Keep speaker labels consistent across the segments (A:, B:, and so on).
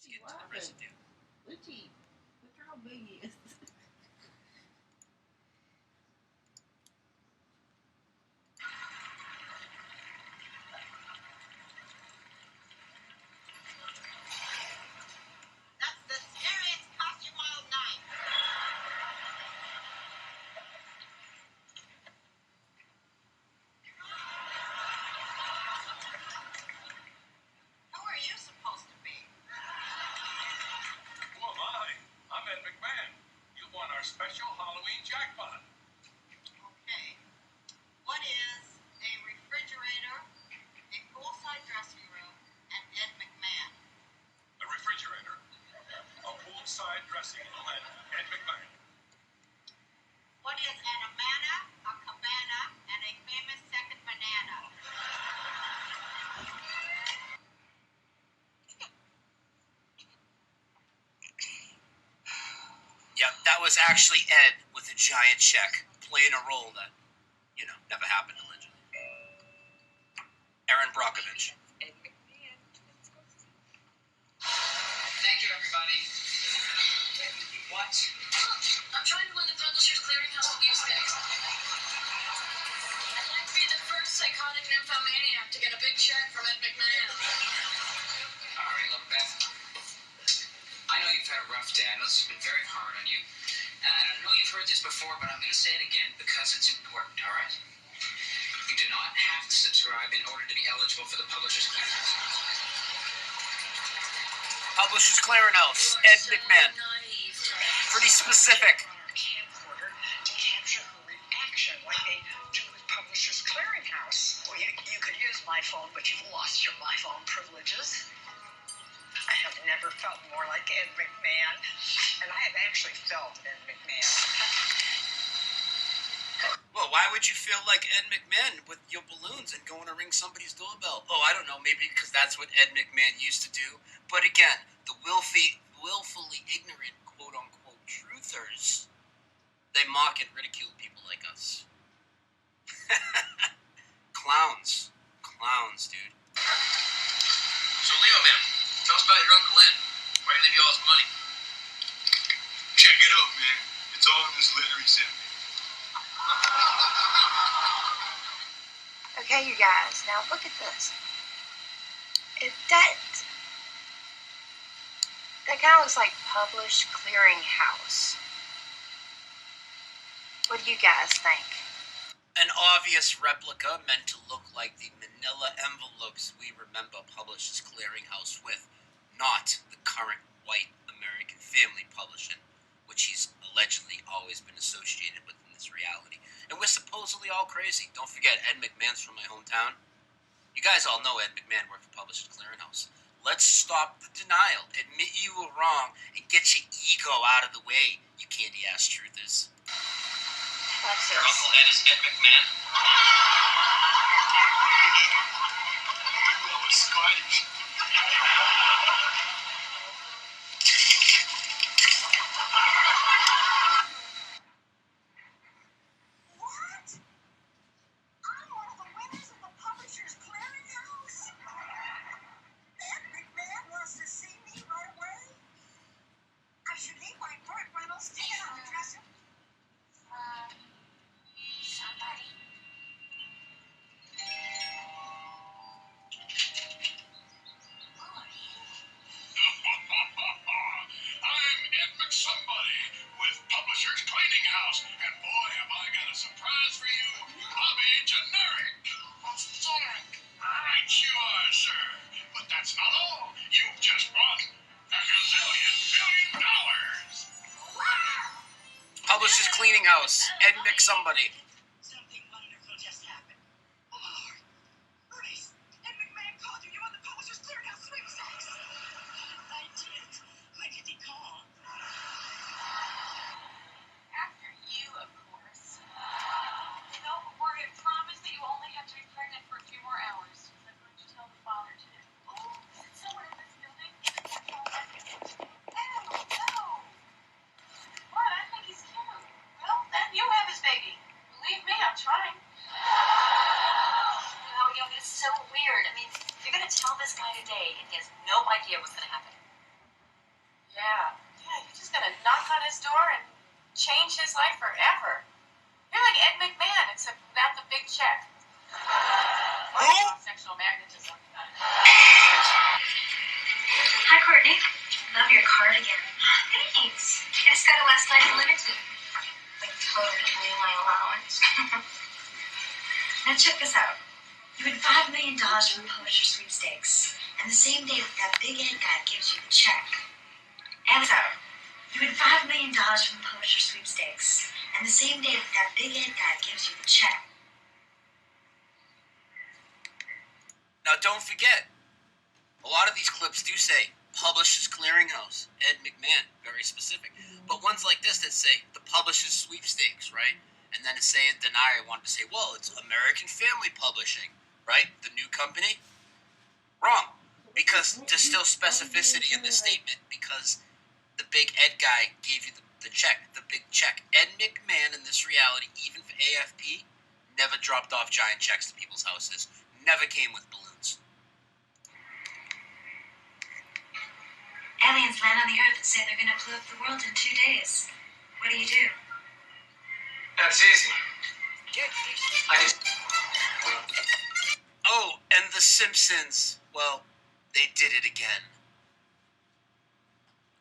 A: to get into the residue.
B: Lucci, look how big he is.
C: That's the scariest costume all night. Who are you supposed to be?
D: Who am I? I'm Ed McMahon. You won our special Halloween jackpot.
C: Okay. What is a refrigerator, a poolside dressing room, and Ed McMahon?
D: A refrigerator, a poolside dressing room, and Ed McMahon.
C: What is an amana, a cabana, and a famous second banana?
A: Yep, that was actually Ed with a giant check, playing a role that, never happened allegedly. Aaron Brockovich.
E: Thank you, everybody. What?
F: I'm trying to win the Publishers Clearinghouse sweepstakes. I'd like to be the first psychotic nymphomaniac to get a big check from Ed McMahon.
E: All right, look, Beth. I know you've had a rough day. I know this has been very hard on you. And I know you've heard this before, but I'm going to say it again because it's important, all right? You do not have to subscribe in order to be eligible for the Publishers Clearinghouse.
A: Publishers Clearinghouse, Ed McMahon.
F: Naive.
A: Pretty specific.
G: On a camcorder to capture her reaction like they do with Publishers Clearinghouse. Well, you could use my phone, but you've lost your my phone privileges. I have never felt more like Ed McMahon, and I have actually felt Ed McMahon.
A: Well, why would you feel like Ed McMahon with your balloons and going to ring somebody's doorbell? Oh, I don't know, maybe because that's what Ed McMahon used to do. But again, the willfully ignorant, quote-unquote, truthers, they mock and ridicule people like us. Clowns. Clowns, dude.
H: So, Leo, man, tell us about your Uncle Ed. Where did he leave you all his money?
D: Check it out, man. It's all in this letter he sent me.
I: Okay, you guys, now look at this. That kind of looks like Published Clearinghouse. What do you guys think?
A: An obvious replica meant to look like the manila envelopes we remember Publishers Clearinghouse with, not the current white American Family Publishing, which he's allegedly always been associated with in this reality. And we're supposedly all crazy. Don't forget, Ed McMahon's from my hometown. You guys all know Ed McMahon worked for Publishers Clearinghouse. Let's stop the denial, admit you were wrong, and get your ego out of the way, you candy-ass truthers.
I: Watch
H: Your
I: this.
H: Uncle Ed is Ed McMahon?
D: That was Scottish.
C: What? I'm one of the winners of the Publishers Clearinghouse? Ed McMahon wants to see me right away? I should leave my Burt Reynolds ticket on the dresser. Somebody.
D: I'm Ed McSomebody with Publishers Clearinghouse, and boy, have I got a surprise for you, Bobby Generic.
C: That's generic.
D: Right you are, sir. But that's not all. You've just won a gazillion billion dollars.
C: Wow!
A: Publishers Clearinghouse, Ed McSomebody.
C: Something wonderful just happened. Oh, Lord. Grace, Ed McMahon called you. You won the Publishers Clearinghouse sweepstakes. I did. When did he call?
F: After you, of course. We're going to promise that you only have to be pregnant for a few more hours. I'm going to tell the father today. Oh, is it someone in this building? Oh, no. What? I think he's cute. Well, then you have his baby. Leo Yeah, you just gotta knock on his door and change his life forever. You're like Ed McMahon, except without the big check. Who? Sexual magnetism.
J: Hi, Courtney. Love your cardigan. Thanks. It's got a last life limited. Like totally blew my allowance. Now check this out. You win $5 million from the publisher sweepstakes, and the same day that big Ed guy gives you the check. And so, you win $5 million from the publisher sweepstakes, and the same day that big Ed guy gives you the check.
A: Now, don't forget, a lot of these clips do say Publishers Clearinghouse, Ed McMahon, very specific. But ones like this that say the Publishers Sweepstakes, right? And then say a Denier wanted to say, well, it's American Family Publishing, right? The new company. Wrong. Because there's still specificity in this statement because the big Ed guy gave you the check, the big check. Ed McMahon in this reality, even for AFP, never dropped off giant checks to people's houses. Never came with balloons.
J: Aliens land on the Earth and say they're gonna blow up the world in 2 days. What do you do?
E: That's easy.
A: Oh, and The Simpsons. Well, they did it again.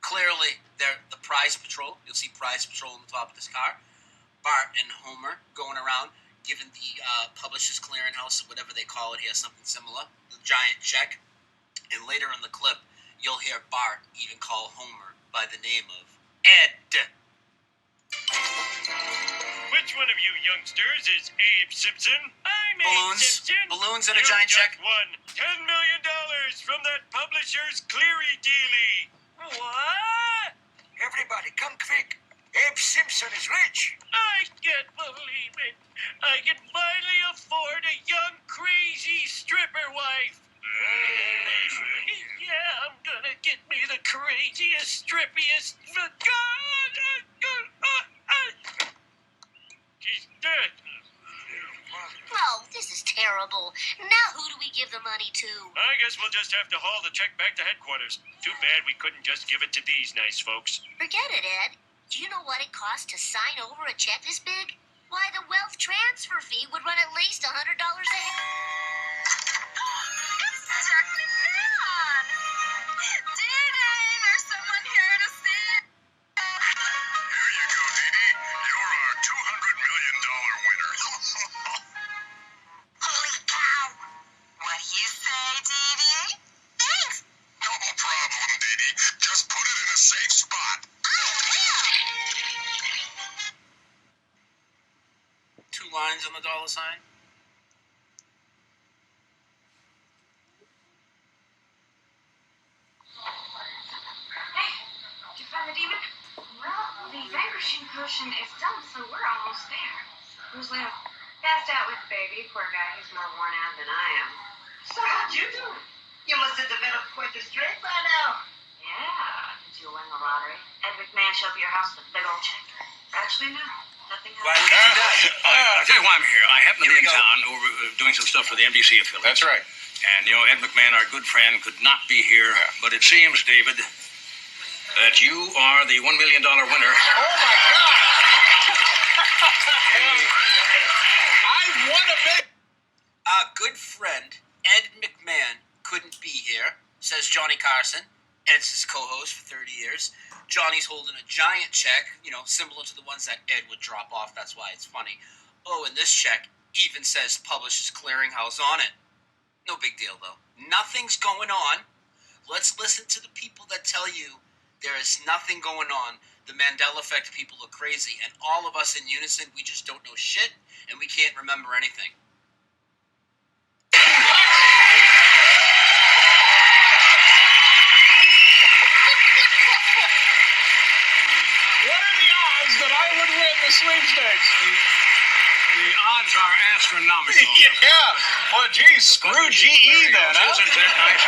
A: Clearly, they're the prize patrol. You'll see prize patrol on the top of this car. Bart and Homer going around giving the Publishers Clearinghouse, whatever they call it here, something similar, the giant check. And later in the clip, you'll hear Bart even call Homer by the name of Ed.
K: Which one of you youngsters is Abe Simpson? I'm
A: Balloons.
K: Abe Simpson.
A: Balloons and a giant check.
K: Won $10 million from that Publishers Cleary dealie. What?
D: Everybody, come quick. Abe Simpson is rich.
K: I can't believe it. I can finally afford a young, crazy stripper wife. Yeah, I'm gonna get me the craziest, strippiest. She's dead.
L: Oh, this is terrible. Now who do we give the money to?
K: I guess we'll just have to haul the check back to headquarters. Too bad we couldn't just give it to these nice folks.
L: Forget it, Ed. Do you know what it costs to sign over a check this big? Why, the wealth transfer fee would run at least $100 a head.
C: It's Jack McMahon! Dee Dee, there's someone here to see you.
D: Here you go, Dee Dee. You're our $200 million winner.
C: Holy cow! What do you say, Dee Dee? Thanks!
D: No problem, Dee Dee. Just put it in a safe spot.
A: Two lines on the dollar sign.
J: Hey, did you find the demon? Well, the vanquishing potion is done, so we're almost there. Who's Leo? Passed out with the baby. Poor guy, he's more worn out than I am.
B: So how'd you do? You must have developed quite the strength by now.
J: Yeah, did you win the lottery? Ed McMahon showed up at your house with a big old check. Actually, no. Nothing
A: Why
J: happened.
A: would you do that?
M: I'll tell you why I'm here. I happen to
A: Here
M: be
A: we
M: in
A: go.
M: town over doing some stuff for the MDC affiliate.
D: That's right.
M: And, Ed McMahon, our good friend, could not be here. But it seems, David, that you are the $1 million winner.
D: Oh, my God! I won a million.
A: Our good friend, Ed McMahon, couldn't be here, says Johnny Carson. Ed's his co-host for 30 years. Johnny's holding a giant check, similar to the ones that Ed would drop off. That's why it's funny. Oh, and this check even says Publishers Clearinghouse on it. No big deal, though. Nothing's going on. Let's listen to the people that tell you there is nothing going on. The Mandela Effect people are crazy, and all of us in unison, we just don't know shit, and we can't remember anything.
D: What are the odds that I would win the sweepstakes?
M: The odds are astronomical.
D: Yeah. Well, geez, screw GE then, huh?
M: Isn't that nice?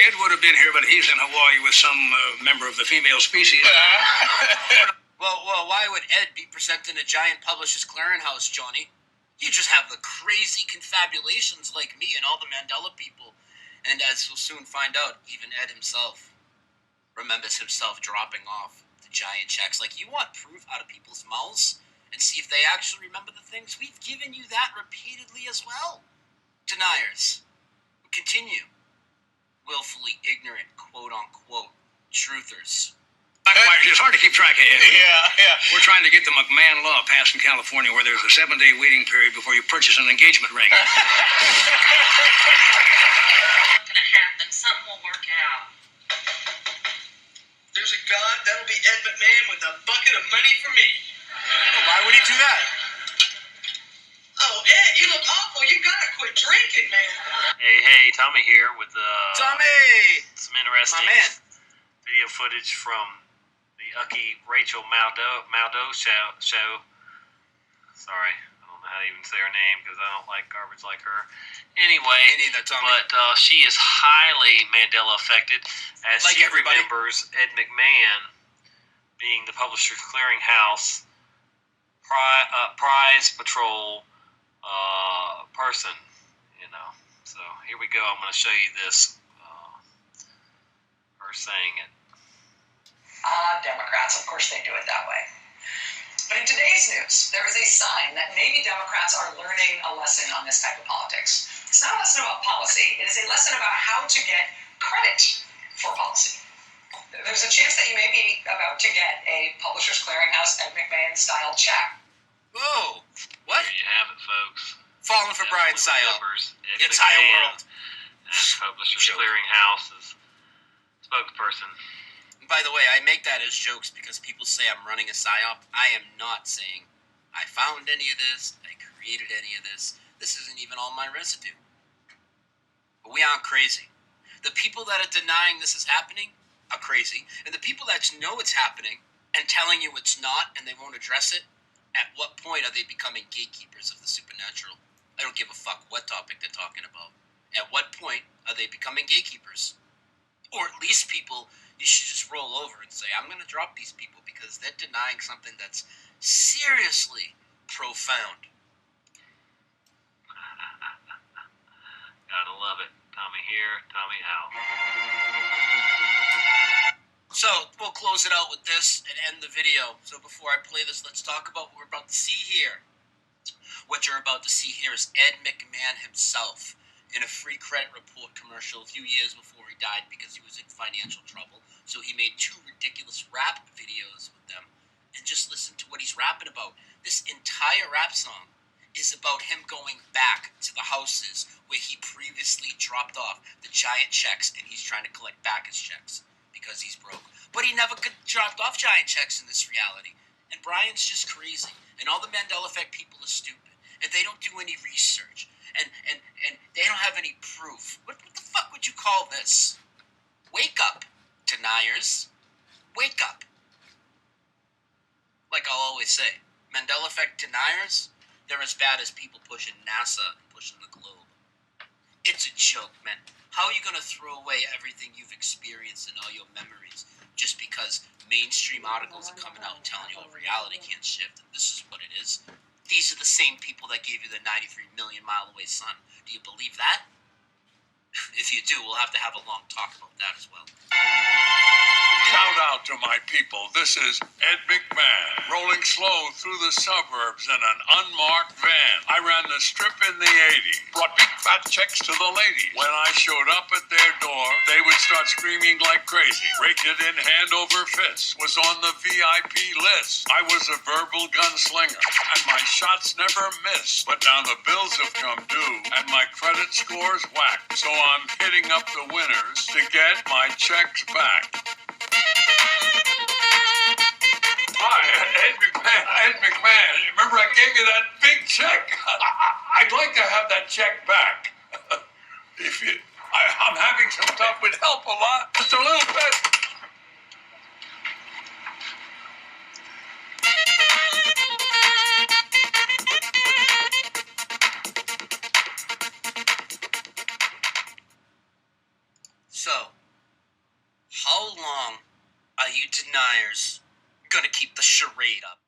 M: Ed would have been here, but he's in Hawaii with some member of the female species.
A: Well, why would Ed be presenting a giant Publishers Clearinghouse, Johnny? You just have the crazy confabulations like me and all the Mandela people. And as you'll soon find out, even Ed himself. remembers himself dropping off the giant checks. Like, you want proof out of people's mouths and see if they actually remember the things? We've given you that repeatedly as well. Deniers. Continue. Willfully ignorant, quote-unquote, truthers.
M: It's hard to keep track of it.
H: Yeah.
M: We're trying to get the McMahon law passed in California where there's a 7-day waiting period before you purchase an engagement ring.
F: Not gonna happen. Something will work out.
H: There's a god, that'll be Ed McMahon with a bucket of money for me.
A: Why would he do that?
H: Oh, Ed, you look awful. You gotta quit drinking, man.
K: Hey, Tommy here with
A: Tommy!
K: some interesting
A: My man.
K: video footage from the Ucky Rachel Maldo show. Sorry, I don't know how to even say her name because I don't like garbage like her. Anyway,
A: Me neither, Tommy.
K: but she is highly Mandela affected as
A: Like
K: she
A: everybody.
K: remembers Ed McMahon being the Publishers Clearinghouse prize patrol person, you know. So here we go. I'm going to show you this. Her saying it.
G: Democrats, of course they do it that way. But in today's news, there is a sign that maybe Democrats are learning a lesson on this type of politics. It's not a lesson about policy. It is a lesson about how to get credit for policy. There's a chance that you may be about to get a Publishers Clearinghouse Ed McMahon-style check.
A: Whoa! What?
K: There you have it, folks.
A: Falling for Brian Sayel. The entire world.
K: As Publishers Clearinghouse's spokesperson.
A: And by the way, I make that as jokes because people say I'm running a psyop. I am not saying I found any of this, I created any of this. This isn't even all my residue. But we aren't crazy. The people that are denying this is happening are crazy. And the people that know it's happening and telling you it's not and they won't address it, at what point are they becoming gatekeepers of the supernatural? I don't give a fuck what topic they're talking about. At what point are they becoming gatekeepers? Or at least people you should just roll over and say, I'm going to drop these people because they're denying something that's seriously profound.
K: Gotta love it. Tommy here, Tommy out.
A: So, we'll close it out with this and end the video. So before I play this, let's talk about what we're about to see here. What you're about to see here is Ed McMahon himself in a free credit report commercial a few years before he died because he was in financial trouble. So he made 2 ridiculous rap videos with them. And just listen to what he's rapping about. This entire rap song is about him going back to the houses where he previously dropped off the giant checks, and he's trying to collect back his checks because he's broke. But he never dropped off giant checks in this reality. And Brian's just crazy. And all the Mandela Effect people are stupid. And they don't do any research. And they don't have any proof. What the fuck would you call this? Wake up, deniers. Wake up. Like I'll always say, Mandela Effect deniers, they're as bad as people pushing NASA and pushing the globe. It's a joke, man. How are you going to throw away everything you've experienced and all your memories just because mainstream articles are coming out telling you reality can't shift and this is what it is? These are the same people that gave you the 93 million mile away sun. Do you believe that? If you do, we'll have to have a long talk about that as well.
N: Shout out to my people. This is Ed McMahon, rolling slow through the suburbs in an unmarked van. I ran the strip in the 80s, brought big fat checks to the ladies. When I showed up at their door, they would start screaming like crazy. Raked it in hand over fist, was on the VIP list. I was a verbal gunslinger, and my shots never missed. But now the bills have come due, and my credit score's whacked. So I'm hitting up the winners to get my checks back. Hi, Ed McMahon. Remember I gave you that big check? I'd like to have that check back. I'm having some stuff would help a lot. Just a little bit.
A: So, how long are you deniers gonna keep the charade up?